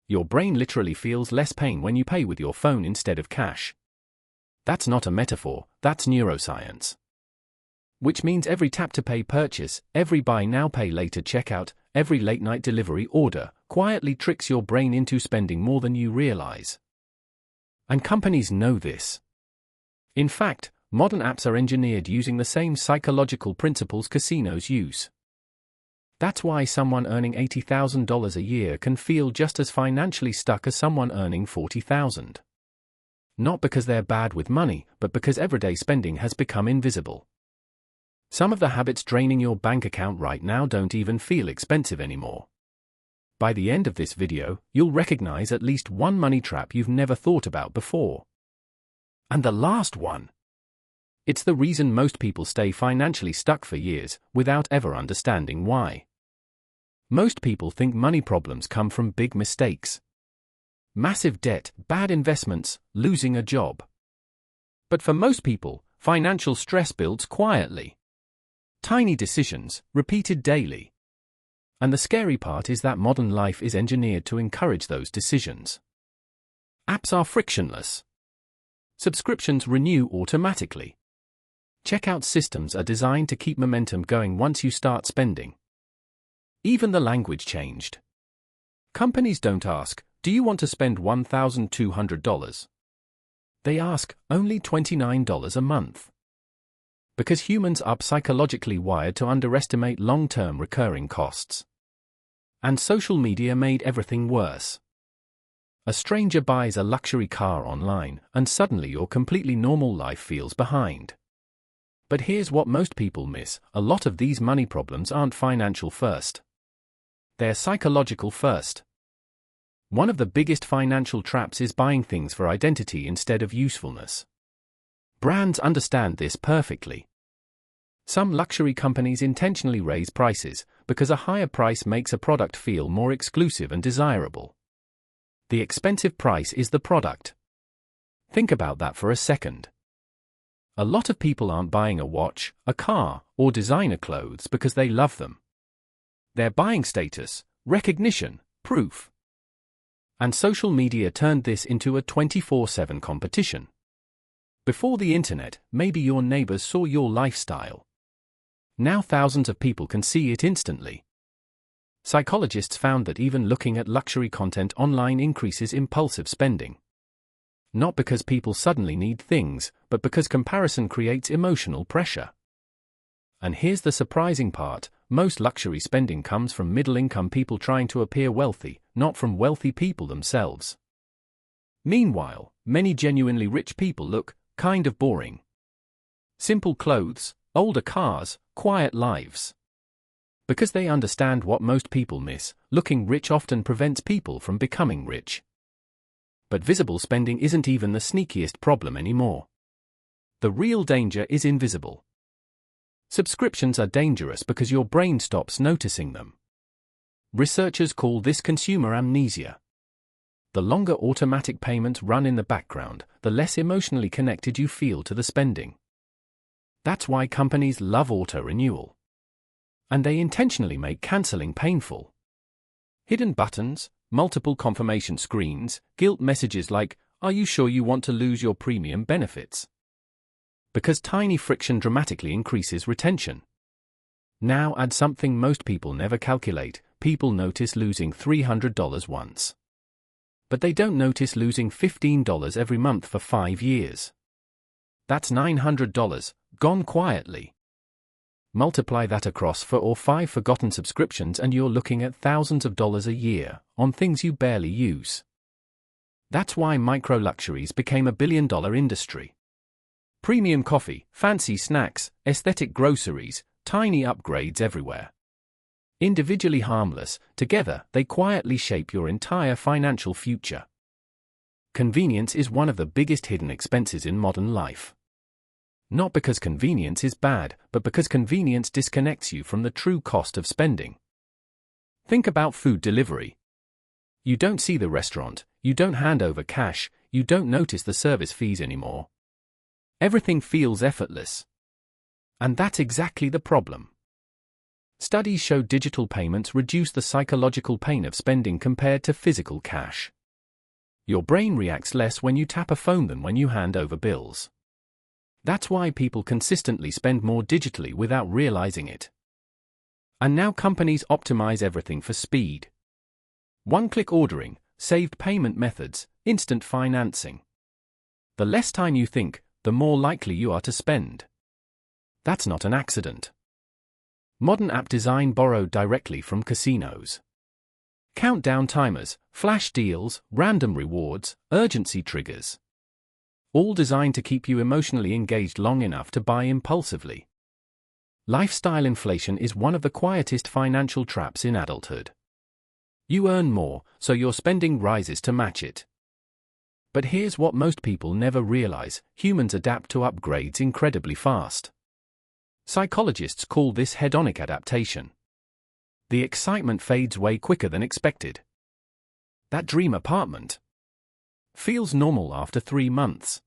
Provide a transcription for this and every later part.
Your brain literally feels less pain when you pay with your phone instead of cash. That's not a metaphor, that's neuroscience. Which means every tap-to-pay purchase, every buy now pay later checkout, every late-night delivery order, quietly tricks your brain into spending more than you realize. And companies know this. In fact, modern apps are engineered using the same psychological principles casinos use. That's why someone earning $80,000 a year can feel just as financially stuck as someone earning $40,000. Not because they're bad with money, but because everyday spending has become invisible. Some of the habits draining your bank account right now don't even feel expensive anymore. By the end of this video, you'll recognize at least one money trap you've never thought about before. And the last one. It's the reason most people stay financially stuck for years, without ever understanding why. Most people think money problems come from big mistakes. Massive debt, bad investments, losing a job. But for most people, financial stress builds quietly. Tiny decisions, repeated daily. And the scary part is that modern life is engineered to encourage those decisions. Apps are frictionless. Subscriptions renew automatically. Checkout systems are designed to keep momentum going once you start spending. Even the language changed. Companies don't ask, "Do you want to spend $1,200? They ask, "Only $29 a month." Because humans are psychologically wired to underestimate long-term recurring costs. And social media made everything worse. A stranger buys a luxury car online, and suddenly your completely normal life feels behind. But here's what most people miss: a lot of these money problems aren't financial first. They're psychological first. One of the biggest financial traps is buying things for identity instead of usefulness. Brands understand this perfectly. Some luxury companies intentionally raise prices, because a higher price makes a product feel more exclusive and desirable. The expensive price is the product. Think about that for a second. A lot of people aren't buying a watch, a car, or designer clothes because they love them. They're buying status, recognition, proof. And social media turned this into a 24/7 competition. Before the internet, maybe your neighbors saw your lifestyle. Now thousands of people can see it instantly. Psychologists found that even looking at luxury content online increases impulsive spending. Not because people suddenly need things, but because comparison creates emotional pressure. And here's the surprising part: most luxury spending comes from middle-income people trying to appear wealthy, not from wealthy people themselves. Meanwhile, many genuinely rich people look kind of boring. Simple clothes, older cars, quiet lives. Because they understand what most people miss, looking rich often prevents people from becoming rich. But visible spending isn't even the sneakiest problem anymore. The real danger is invisible. Subscriptions are dangerous because your brain stops noticing them. Researchers call this consumer amnesia. The longer automatic payments run in the background, the less emotionally connected you feel to the spending. That's why companies love auto-renewal. And they intentionally make canceling painful. Hidden buttons, multiple confirmation screens, guilt messages like, "Are you sure you want to lose your premium benefits?" Because tiny friction dramatically increases retention. Now add something most people never calculate: people notice losing $300 once. But they don't notice losing $15 every month for 5 years. That's $900, gone quietly. Multiply that across 4 or 5 forgotten subscriptions and you're looking at thousands of dollars a year, on things you barely use. That's why micro-luxuries became a billion-dollar industry. Premium coffee, fancy snacks, aesthetic groceries, tiny upgrades everywhere. Individually harmless, together they quietly shape your entire financial future. Convenience is one of the biggest hidden expenses in modern life. Not because convenience is bad, but because convenience disconnects you from the true cost of spending. Think about food delivery. You don't see the restaurant, you don't hand over cash, you don't notice the service fees anymore. Everything feels effortless. And that's exactly the problem. Studies show digital payments reduce the psychological pain of spending compared to physical cash. Your brain reacts less when you tap a phone than when you hand over bills. That's why people consistently spend more digitally without realizing it. And now companies optimize everything for speed. One-click ordering, saved payment methods, instant financing. The less time you think, the more likely you are to spend. That's not an accident. Modern app design borrowed directly from casinos. Countdown timers, flash deals, random rewards, urgency triggers. All designed to keep you emotionally engaged long enough to buy impulsively. Lifestyle inflation is one of the quietest financial traps in adulthood. You earn more, so your spending rises to match it. But here's what most people never realize: humans adapt to upgrades incredibly fast. Psychologists call this hedonic adaptation. The excitement fades way quicker than expected. That dream apartment feels normal after 3 months.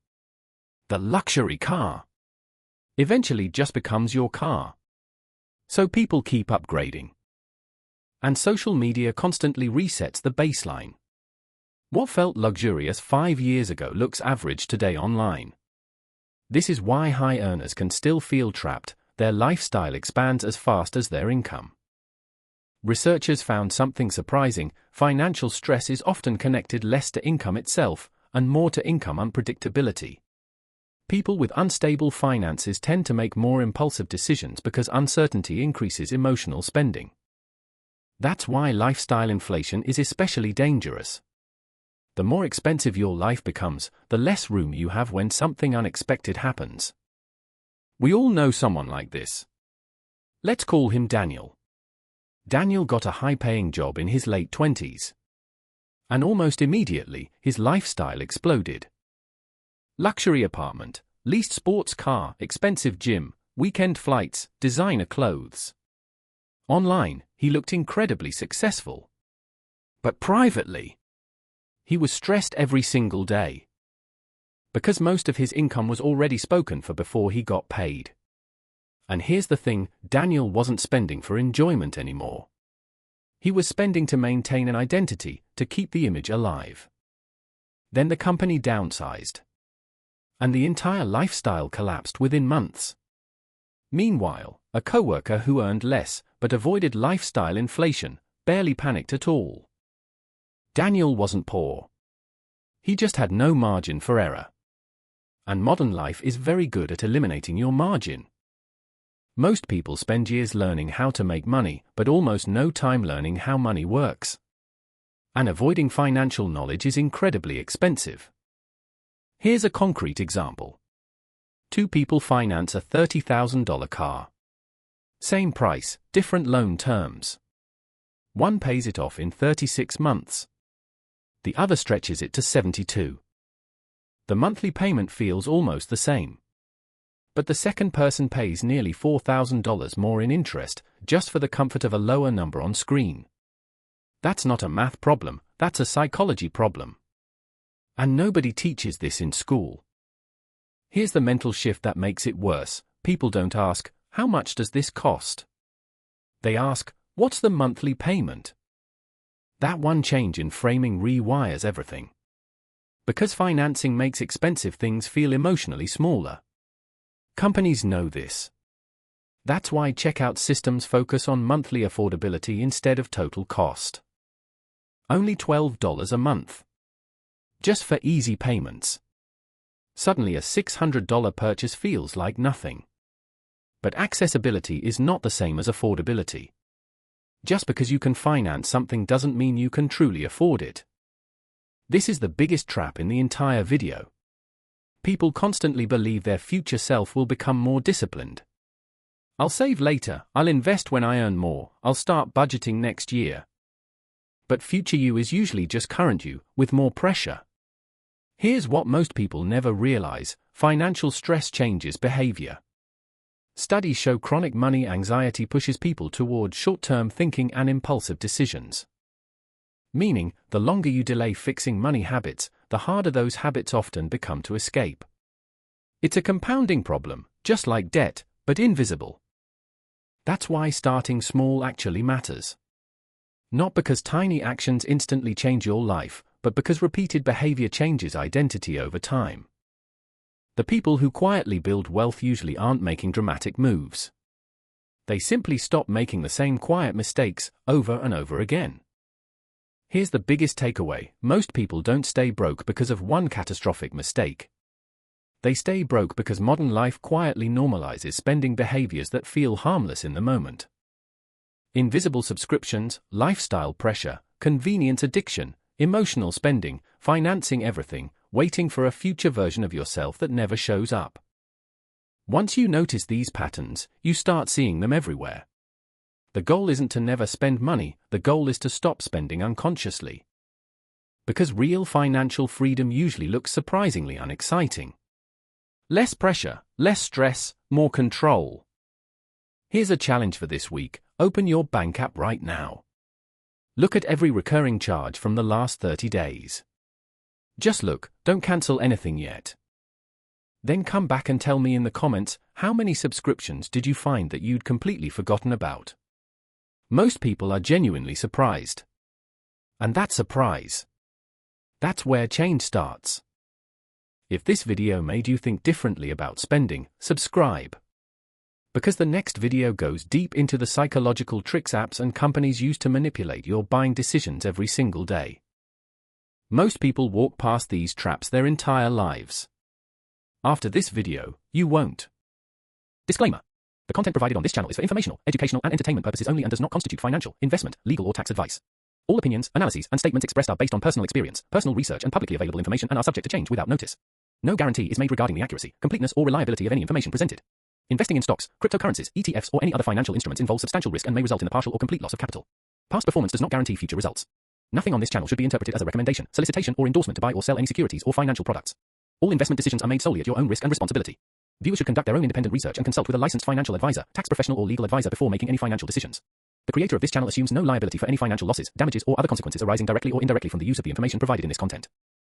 The luxury car eventually just becomes your car. So people keep upgrading. And social media constantly resets the baseline. What felt luxurious 5 years ago looks average today online. This is why high earners can still feel trapped. Their lifestyle expands as fast as their income. Researchers found something surprising: financial stress is often connected less to income itself, and more to income unpredictability. People with unstable finances tend to make more impulsive decisions because uncertainty increases emotional spending. That's why lifestyle inflation is especially dangerous. The more expensive your life becomes, the less room you have when something unexpected happens. We all know someone like this. Let's call him Daniel. Daniel got a high-paying job in his late 20s. And almost immediately, his lifestyle exploded. Luxury apartment, leased sports car, expensive gym, weekend flights, designer clothes. Online, he looked incredibly successful. But privately, he was stressed every single day. Because most of his income was already spoken for before he got paid. And here's the thing: Daniel wasn't spending for enjoyment anymore. He was spending to maintain an identity, to keep the image alive. Then the company downsized. And the entire lifestyle collapsed within months. Meanwhile, a coworker who earned less, but avoided lifestyle inflation, barely panicked at all. Daniel wasn't poor. He just had no margin for error. And modern life is very good at eliminating your margin. Most people spend years learning how to make money, but almost no time learning how money works. And avoiding financial knowledge is incredibly expensive. Here's a concrete example. 2 people finance a $30,000 car. Same price, different loan terms. One pays it off in 36 months. The other stretches it to 72. The monthly payment feels almost the same. But the second person pays nearly $4,000 more in interest, just for the comfort of a lower number on screen. That's not a math problem, that's a psychology problem. And nobody teaches this in school. Here's the mental shift that makes it worse: people don't ask, "How much does this cost?" They ask, "What's the monthly payment?" That one change in framing rewires everything. Because financing makes expensive things feel emotionally smaller. Companies know this. That's why checkout systems focus on monthly affordability instead of total cost. Only $12 a month. Just for easy payments. Suddenly a $600 purchase feels like nothing. But accessibility is not the same as affordability. Just because you can finance something doesn't mean you can truly afford it. This is the biggest trap in the entire video. People constantly believe their future self will become more disciplined. I'll save later, I'll invest when I earn more, I'll start budgeting next year. But future you is usually just current you, with more pressure. Here's what most people never realize: financial stress changes behavior. Studies show chronic money anxiety pushes people toward short-term thinking and impulsive decisions. Meaning, the longer you delay fixing money habits, the harder those habits often become to escape. It's a compounding problem, just like debt, but invisible. That's why starting small actually matters. Not because tiny actions instantly change your life, but because repeated behavior changes identity over time. The people who quietly build wealth usually aren't making dramatic moves. They simply stop making the same quiet mistakes over and over again. Here's the biggest takeaway: most people don't stay broke because of one catastrophic mistake. They stay broke because modern life quietly normalizes spending behaviors that feel harmless in the moment. Invisible subscriptions, lifestyle pressure, convenience addiction, emotional spending, financing everything, waiting for a future version of yourself that never shows up. Once you notice these patterns, you start seeing them everywhere. The goal isn't to never spend money, the goal is to stop spending unconsciously. Because real financial freedom usually looks surprisingly unexciting. Less pressure, less stress, more control. Here's a challenge for this week: open your bank app right now. Look at every recurring charge from the last 30 days. Just look, don't cancel anything yet. Then come back and tell me in the comments, how many subscriptions did you find that you'd completely forgotten about? Most people are genuinely surprised. And that surprise, that's where change starts. If this video made you think differently about spending, subscribe. Because the next video goes deep into the psychological tricks apps and companies use to manipulate your buying decisions every single day. Most people walk past these traps their entire lives. After this video, you won't. Disclaimer: the content provided on this channel is for informational, educational, and entertainment purposes only and does not constitute financial, investment, legal, or tax advice. All opinions, analyses, and statements expressed are based on personal experience, personal research, and publicly available information and are subject to change without notice. No guarantee is made regarding the accuracy, completeness, or reliability of any information presented. Investing in stocks, cryptocurrencies, ETFs, or any other financial instruments involves substantial risk and may result in a partial or complete loss of capital. Past performance does not guarantee future results. Nothing on this channel should be interpreted as a recommendation, solicitation, or endorsement to buy or sell any securities or financial products. All investment decisions are made solely at your own risk and responsibility. Viewers should conduct their own independent research and consult with a licensed financial advisor, tax professional, or legal advisor before making any financial decisions. The creator of this channel assumes no liability for any financial losses, damages, or other consequences arising directly or indirectly from the use of the information provided in this content.